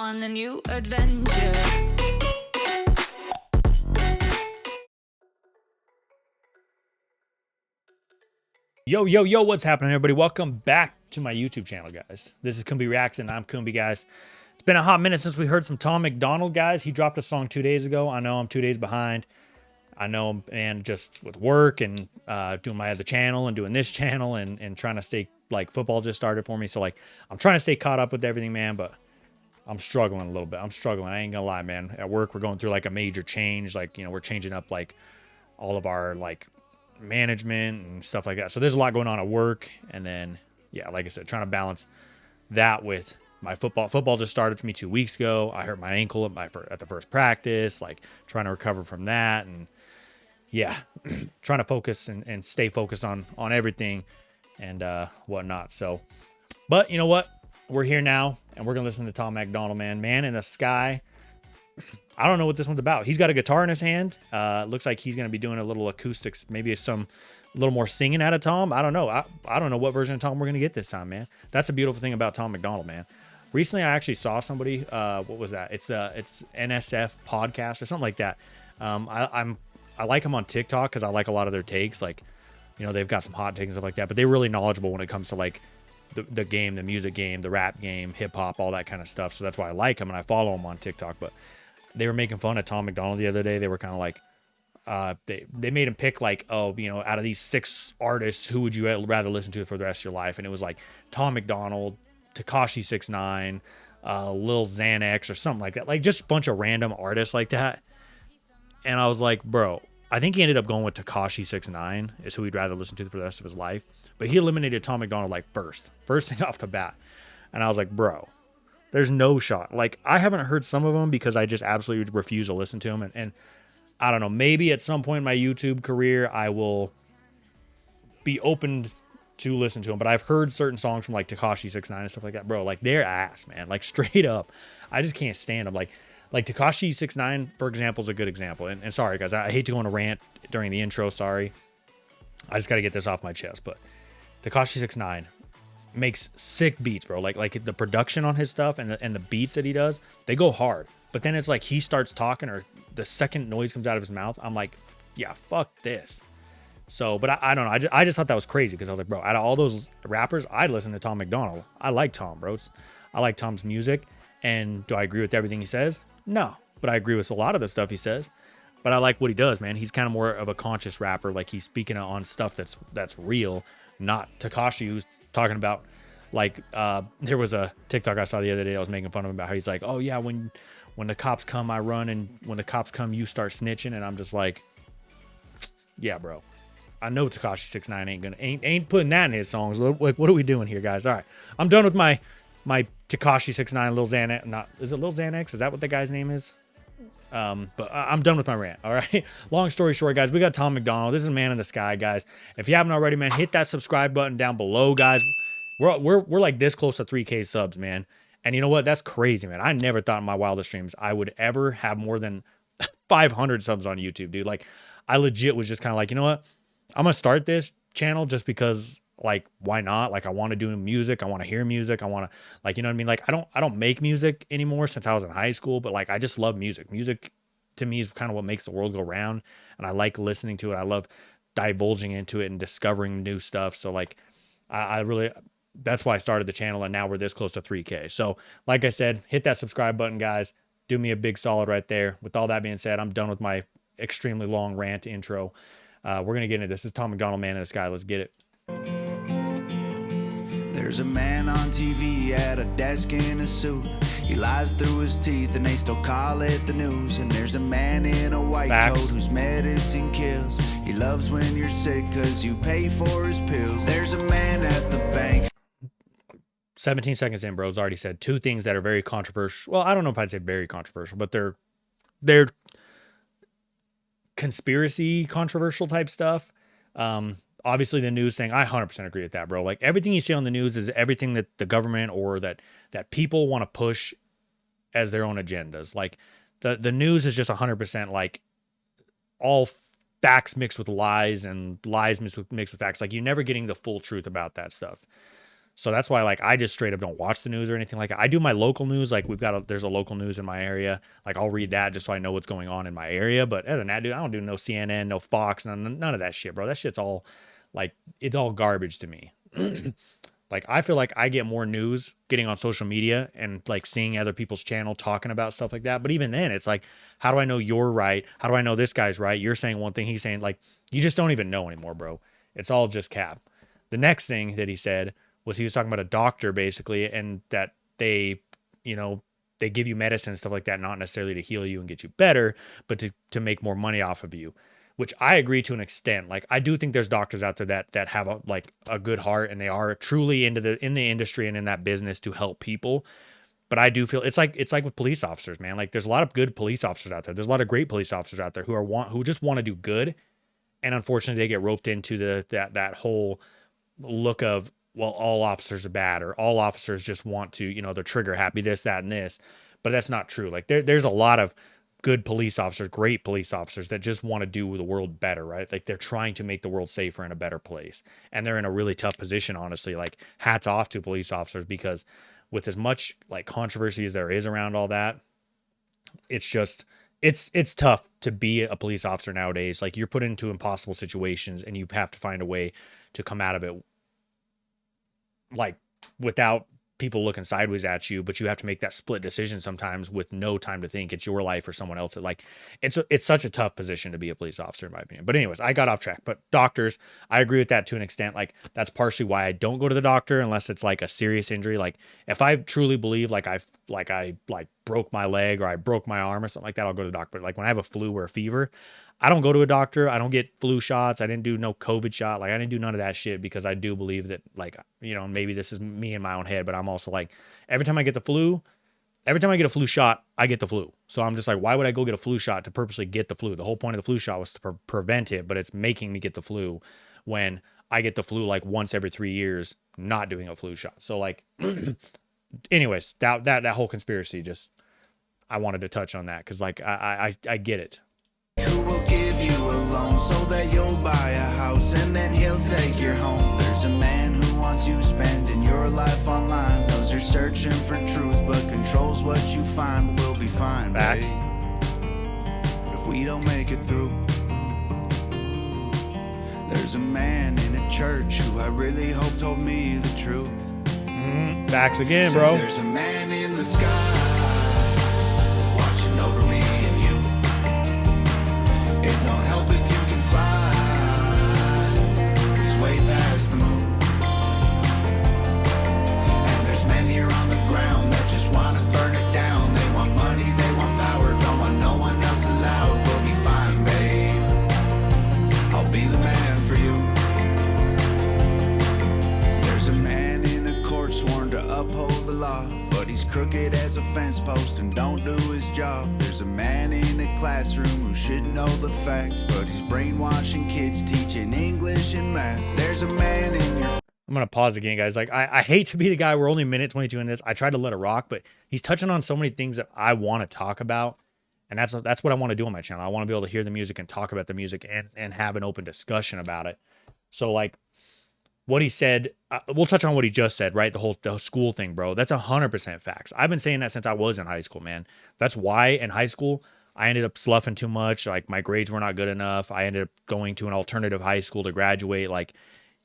on a new adventure. Yo, what's happening, everybody? Welcome back to my YouTube channel, guys. This is Coombi Reacts, and I'm Coombi, guys. It's been a hot minute since we heard some Tom Macdonald, guys. He dropped a song 2 days ago. I know I'm 2 days behind. I know, man, just with work and doing my other channel and doing this channel and trying to stay, like, football just started for me. So, like, I'm trying to stay caught up with everything, man, but I'm struggling a little bit. I'm struggling. I ain't gonna lie, man. At work, we're going through, like, a major change. Like, you know, we're changing up, like, all of our, like, management and stuff like that. So there's a lot going on at work, and then like I said, trying to balance that with my football. Football just started for me 2 weeks ago. I hurt my ankle at the first practice, like trying to recover from that, and trying to focus and stay focused on everything and whatnot. So, but you know what, we're here now, and we're gonna listen to Tom Macdonald, man in the Sky. I don't know what this one's about. He's got a guitar in his hand. Looks like he's going to be doing a little acoustics, maybe a little more singing out of Tom. I don't know. I don't know what version of Tom we're going to get this time, man. That's a beautiful thing about Tom Macdonald, man. Recently, I actually saw somebody. What was that? It's NSF podcast or something like that. I like him on TikTok because I like a lot of their takes. Like, you know, they've got some hot takes and stuff like that. But they're really knowledgeable when it comes to like the game, the music game, the rap game, hip hop, all that kind of stuff. So that's why I like him and I follow him on TikTok. But they were making fun of Tom Macdonald the other day. They were kind of like, they made him pick like, oh, you know, out of these 6 artists, who would you rather listen to for the rest of your life? And it was like Tom Macdonald, Tekashi 6ix9ine, Lil Xanax or something like that. Like just a bunch of random artists like that. And I was like, bro, I think he ended up going with Tekashi 6ix9ine is who he'd rather listen to for the rest of his life. But he eliminated Tom Macdonald like first thing off the bat. And I was like, bro, there's no shot. Like, I haven't heard some of them because I just absolutely refuse to listen to them. And I don't know, maybe at some point in my YouTube career, I will be open to listen to them. But I've heard certain songs from, like, Tekashi 6ix9ine and stuff like that. Bro, like, they're ass, man. Like, straight up. I just can't stand them. Like Tekashi 6ix9ine, for example, is a good example. And sorry, guys, I hate to go on a rant during the intro. Sorry. I just got to get this off my chest. But Tekashi 6ix9ine makes sick beats, bro. Like the production on his stuff and the beats that he does, they go hard. But then it's like he starts talking, or the second noise comes out of his mouth, I'm like, yeah, fuck this. So, but I don't know. I just thought that was crazy because I was like, bro, out of all those rappers, I'd listen to Tom Macdonald. I like Tom, bro. I like Tom's music. And do I agree with everything he says? No, but I agree with a lot of the stuff he says. But I like what he does, man. He's kind of more of a conscious rapper. Like he's speaking on stuff that's real, not Tekashi, who's talking about, like, there was a TikTok I saw the other day. I was making fun of him about how he's like, oh yeah, when the cops come, I run, and when the cops come, you start snitching. And I'm just like, yeah, bro, I know Tekashi 6ix9ine ain't putting that in his songs. Like, what are we doing here, guys? All right, I'm done with my Tekashi 6ix9ine, Lil Xanax. Is it Lil Xanax? Is that what the guy's name is? But I'm done with my rant. All right. Long story short, guys, we got Tom Macdonald. This is Man in the Sky, guys. If you haven't already, man, hit that subscribe button down below, guys. We're like this close to 3K subs, man. And you know what? That's crazy, man. I never thought in my wildest dreams I would ever have more than 500 subs on YouTube, dude. Like, I legit was just kind of like, you know what? I'm gonna start this channel just because, like, why not? Like, I want to do music. I want to hear music. I want to, like, you know what I mean? Like, I don't make music anymore since I was in high school, but like, I just love music. Music to me is kind of what makes the world go round. And I like listening to it. I love divulging into it and discovering new stuff. So like, I really, that's why I started the channel. And now we're this close to 3K. So like I said, hit that subscribe button, guys. Do me a big solid right there. With all that being said, I'm done with my extremely long rant intro. We're going to get into this. This is Tom Macdonald, Man in the Sky. Let's get it. There's a man on TV at a desk in a suit. He lies through his teeth and they still call it the news. And there's a man in a white coat whose medicine kills. He loves when you're sick cause you pay for his pills. There's a man at the bank. 17 seconds in, bro's already said 2 things that are very controversial. Well, I don't know if I'd say very controversial, but they're conspiracy controversial type stuff. Obviously the news thing, I 100% agree with that, bro. Like, everything you see on the news is everything that the government or that people want to push as their own agendas. Like, the news is just 100% like all facts mixed with lies and lies mixed with facts. Like, you're never getting the full truth about that stuff. So that's why, like, I just straight up don't watch the news or anything like that. I do my local news. Like, there's a local news in my area. Like, I'll read that just so I know what's going on in my area. But other than that, dude, I don't do no CNN, no Fox, none of that shit, bro. That shit's all, like, it's all garbage to me. Like, I feel like I get more news getting on social media and, like, seeing other people's channel talking about stuff like that. But even then, it's like, how do I know you're right? How do I know this guy's right? You're saying one thing, he's saying, like, you just don't even know anymore, bro. It's all just cap. The next thing that he said was he was talking about a doctor, basically, and that they, you know, they give you medicine and stuff like that, not necessarily to heal you and get you better, but to make more money off of you. Which I agree to an extent. Like, I do think there's doctors out there that have a good heart, and they are truly in the industry and in that business to help people. But I do feel it's like with police officers, man. Like, there's a lot of good police officers out there. There's a lot of great police officers out there who just want to do good, and unfortunately they get roped into that whole look of, well, all officers are bad, or all officers just want to, you know, they're trigger happy, this, that, and this. But that's not true. Like, there's a lot of good police officers, great police officers that just want to do the world better, right? Like, they're trying to make the world safer and a better place. And they're in a really tough position, honestly. Like, hats off to police officers, because with as much, like, controversy as there is around all that, it's just, it's tough to be a police officer nowadays. Like, you're put into impossible situations, and you have to find a way to come out of it, like, without people looking sideways at you, but you have to make that split decision sometimes with no time to think. It's your life or someone else's. Like, it's such a tough position to be a police officer, in my opinion. But anyways, I got off track. But doctors, I agree with that to an extent. Like, that's partially why I don't go to the doctor unless it's like a serious injury. Like, if I truly believe like I broke my leg or I broke my arm or something like that, I'll go to the doctor. But like, when I have a flu or a fever, I don't go to a doctor. I don't get flu shots. I didn't do no COVID shot. Like, I didn't do none of that shit, because I do believe that, like, you know, maybe this is me in my own head, but I'm also like, every time I get a flu shot, I get the flu. So I'm just like, why would I go get a flu shot to purposely get the flu? The whole point of the flu shot was to prevent it, but it's making me get the flu when I get the flu like once every 3 years, not doing a flu shot. So, like, anyways, that whole conspiracy, just, I wanted to touch on that, because, like, I get it. Who will give you a loan so that you'll buy a house, and then he'll take your home. There's a man who wants you spending your life online, knows you're searching for truth but controls what you find. We'll be fine, babe, but if we don't make it through. There's a man in a church who I really hope told me the truth. Facts again, bro. There's a man in the sky watching over me and you. It don't help if you can fly, 'cause way past the moon. And there's men here on the ground that just want to burn it down. They want money, they want power, don't want no one else allowed. We'll be fine, babe, I'll be the man for you. There's a man in a court sworn to uphold the law, but he's crooked as a fence post and don't do his job. There's a man in a classroom who should know the facts, but he's brainwashing kids, teaching English and math. There's a man in your... I'm going to pause again, guys. Like, I hate to be the guy, we're only minute 22 in this. I tried to let it rock, but he's touching on so many things that I want to talk about. And that's what I want to do on my channel. I want to be able to hear the music and talk about the music and have an open discussion about it. So, like, what he said, we'll touch on what he just said, right? The school thing, bro. That's 100% facts. I've been saying that since I was in high school, man. That's why in high school, I ended up sloughing too much. Like, my grades were not good enough. I ended up going to an alternative high school to graduate. Like,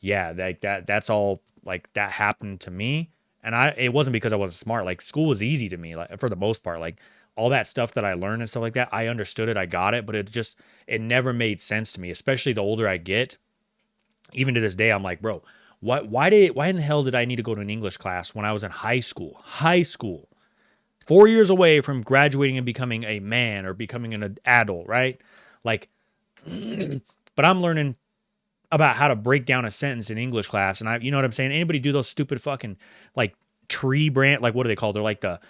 yeah, like that's all, like, that happened to me. And it wasn't because I wasn't smart. Like, school was easy to me, like, for the most part. Like, all that stuff that I learned and stuff like that, I understood it, I got it, but it never made sense to me, especially the older I get. Even to this day, I'm like, bro, why in the hell did I need to go to an English class when I was in high school? High school. 4 years away from graduating and becoming a man or becoming an adult, right? Like, but I'm learning about how to break down a sentence in English class. And you know what I'm saying? Anybody do those stupid fucking, like, tree branch, like, what are they called? They're like the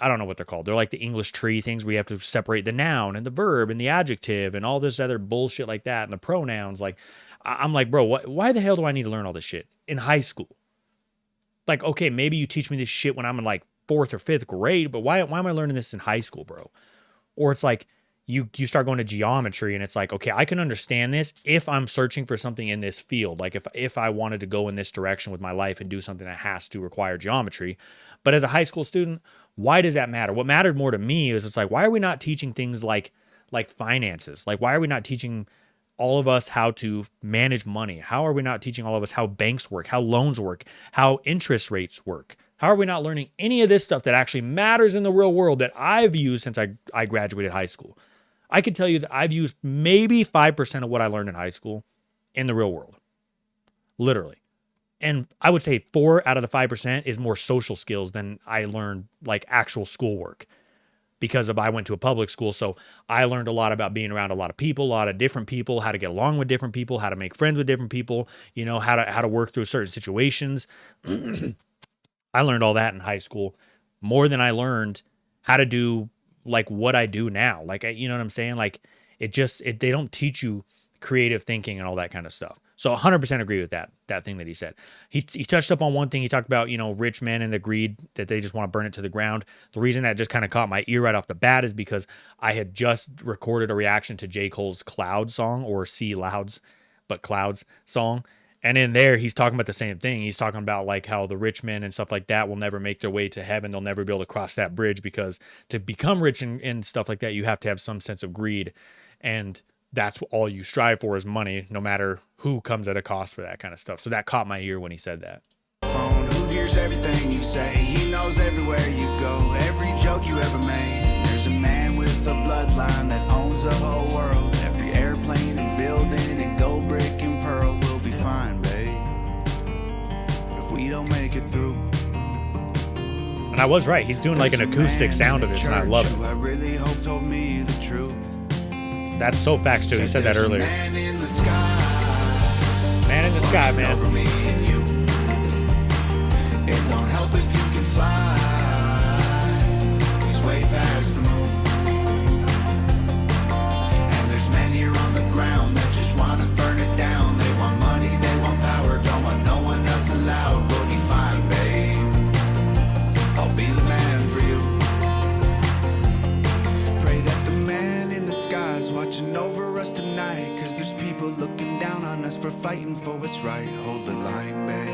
I don't know what they're called. They're like the English tree things where you have to separate the noun and the verb and the adjective and all this other bullshit like that, and the pronouns. Like, I'm like, bro, why the hell do I need to learn all this shit in high school? Like, okay, maybe you teach me this shit when I'm in like 4th or 5th grade, but why am I learning this in high school, bro? Or it's like, you start going to geometry, and it's like, okay, I can understand this if I'm searching for something in this field. Like if I wanted to go in this direction with my life and do something that has to require geometry. But as a high school student, why does that matter? What mattered more to me is, it's like, why are we not teaching things like finances? Like, why are we not teaching all of us how to manage money? How are we not teaching all of us how banks work, how loans work, how interest rates work? How are we not learning any of this stuff that actually matters in the real world that I've used since I graduated high school? I can tell you that I've used maybe 5% of what I learned in high school in the real world, literally. And I would say 4 out of the 5% is more social skills than I learned like actual schoolwork, because I went to a public school. So I learned a lot about being around a lot of people, a lot of different people, how to get along with different people, how to make friends with different people, you know, how to work through certain situations. I learned all that in high school more than I learned how to do like what I do now. Like, you know what I'm saying? Like they don't teach you creative thinking and all that kind of stuff. So 100% agree with that thing that he said. He touched up on one thing. He talked about, you know, rich men and the greed that they just want to burn it to the ground. The reason that just kind of caught my ear right off the bat is because I had just recorded a reaction to J. Cole's Cloud song, or See Louds, but Clouds song. And in there, he's talking about the same thing. He's talking about like how the rich men and stuff like that will never make their way to heaven. They'll never be able to cross that bridge, because to become rich and stuff like that, you have to have some sense of greed. And that's all you strive for is money, no matter who comes at a cost for that kind of stuff. So that caught my ear when he said that. Phone, who hears everything you say? He knows everywhere you go, every joke you ever made. There's a man with a bloodline that owns the whole world. Every airplane and building and gold brick and pearl. Will be fine, babe, if we don't make it through. And I was right. He's doing like an acoustic sound of this, and I love it. I really hope told me the truth. That's so facts too. He said that earlier. Man in the sky, man. over me and you. It won't help if you can fly. He's way past the moon. And there's men here on the ground that just want to burn it down. They want money, they want power, don't want no one else allowed. We'll be fine, babe, I'll be the man for you. Pray that the man in the sky's watching over us tonight, 'cause there's people looking down on us for fighting for what's right. Hold the line, babe,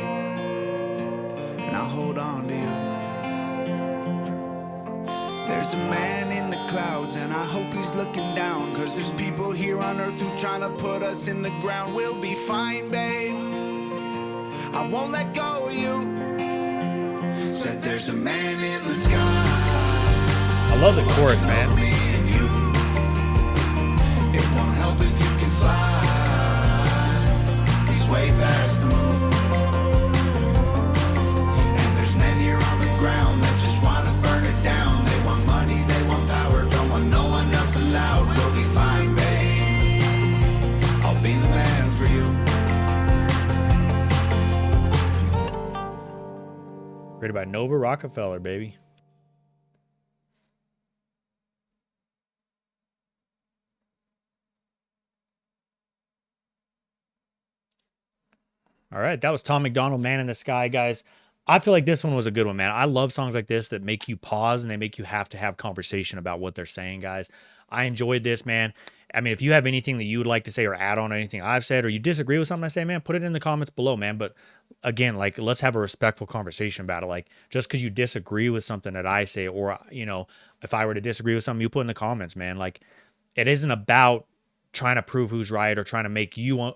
and I'll hold on to you. There's a man in the clouds, and I hope he's looking down, 'cause there's people here on earth who trying to put us in the ground. We'll be fine, babe, I won't let go of you. Said there's a man in the sky. I love the chorus, man. It won't help if you can fly. He's way past the moon. And there's men here on the ground that just want to burn it down. They want money, they want power, don't want no one else allowed. We'll be fine, babe, I'll be the man for you. Created by Nova Rockefeller, baby. All right, that was Tom Macdonald, Man in the Sky, guys. I feel like this one was a good one, man. I love songs like this that make you pause and they make you have to have conversation about what they're saying, guys. I enjoyed this, man. I mean, if you have anything that you would like to say or add on anything I've said, or you disagree with something I say, man, put it in the comments below, man. But again, like, let's have a respectful conversation about it. Like, just because you disagree with something that I say, or, you know, if I were to disagree with something, you put in the comments, man. Like, it isn't about trying to prove who's right or trying to make you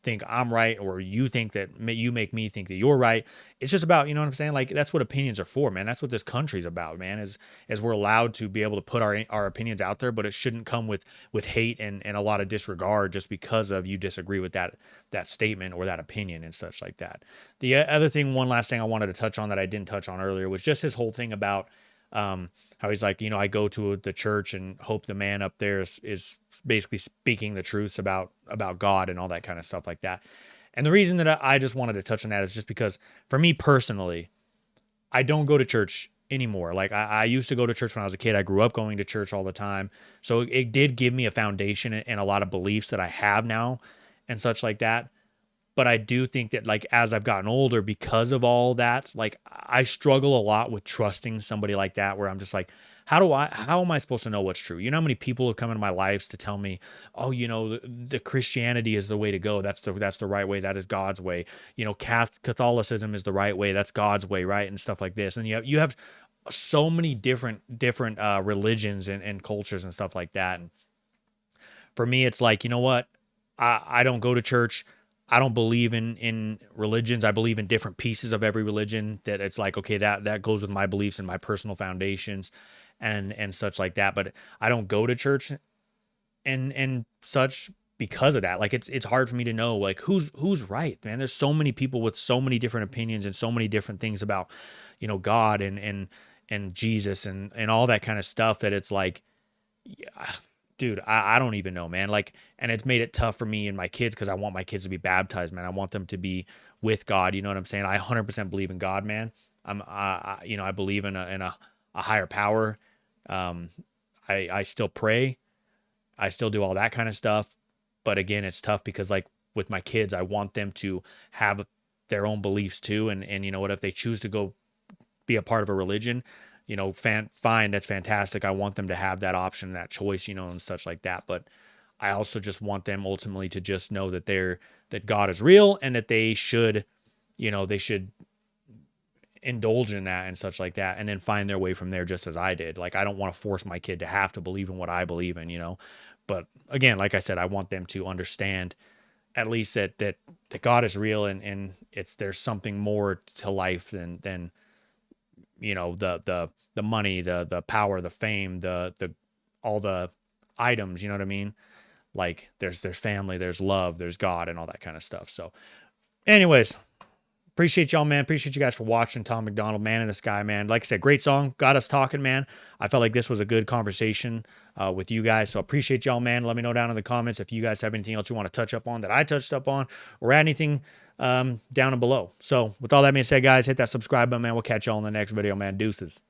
think I'm right, or you think that you make me think that you're right. It's just about, you know what I'm saying? Like, that's what opinions are for, man. That's what this country's about, man, is we're allowed to be able to put our opinions out there, but it shouldn't come with hate and a lot of disregard just because of you disagree with that statement or that opinion and such like that. The other thing, one last thing I wanted to touch on that I didn't touch on earlier, was just his whole thing about how he's like, you know, I go to the church and hope the man up there is basically speaking the truths about God and all that kind of stuff like that. And the reason that I just wanted to touch on that is just because for me personally, I don't go to church anymore. Like, I used to go to church when I was a kid. I grew up going to church all the time. So it did give me a foundation and a lot of beliefs that I have now and such like that. But I do think that like as I've gotten older, because of all that, like I struggle a lot with trusting somebody like that, where I'm just like, how am I supposed to know what's true? You know how many people have come into my lives to tell me, oh, you know, the Christianity is the way to go. That's the right way. That is God's way. You know, Catholicism is the right way. That's God's way, right? And stuff like this. And you have so many different religions and cultures and stuff like that. And for me, it's like, you know what? I don't go to church. I don't believe in religions. I believe in different pieces of every religion, that it's like, okay, that goes with my beliefs and my personal foundations and such like that. But I don't go to church and such because of that. Like it's hard for me to know like who's right, man. There's so many people with so many different opinions and so many different things about, you know, God and Jesus and all that kind of stuff, that it's like, yeah, dude, I don't even know, man. Like, and it's made it tough for me and my kids, because I want my kids to be baptized, man. I want them to be with God. You know what I'm saying? I 100% believe in God, man. You know, I believe in a higher power. I still pray. I still do all that kind of stuff. But again, it's tough because like with my kids, I want them to have their own beliefs too. And you know what, if they choose to go be a part of a religion, you know, fine, that's fantastic. I want them to have that option, that choice, you know, and such like that. But I also just want them ultimately to just know that that God is real, and that they should, you know, they should indulge in that and such like that, and then find their way from there, just as I did. Like, I don't want to force my kid to have to believe in what I believe in, you know. But again, like I said, I want them to understand at least that God is real, and there's something more to life than you know, the money, the power, the fame, the all the items, you know what I mean? Like there's family, there's love, there's God, and all that kind of stuff. So anyways, appreciate y'all, man. Appreciate you guys for watching. Tom Macdonald, Man in the Sky, man. Like I said, great song. Got us talking, man. I felt like this was a good conversation with you guys. So appreciate y'all, man. Let me know down in the comments if you guys have anything else you want to touch up on that I touched up on, or add anything down and below. So with all that being said, guys, hit that subscribe button, man. We'll catch y'all in the next video, man. Deuces.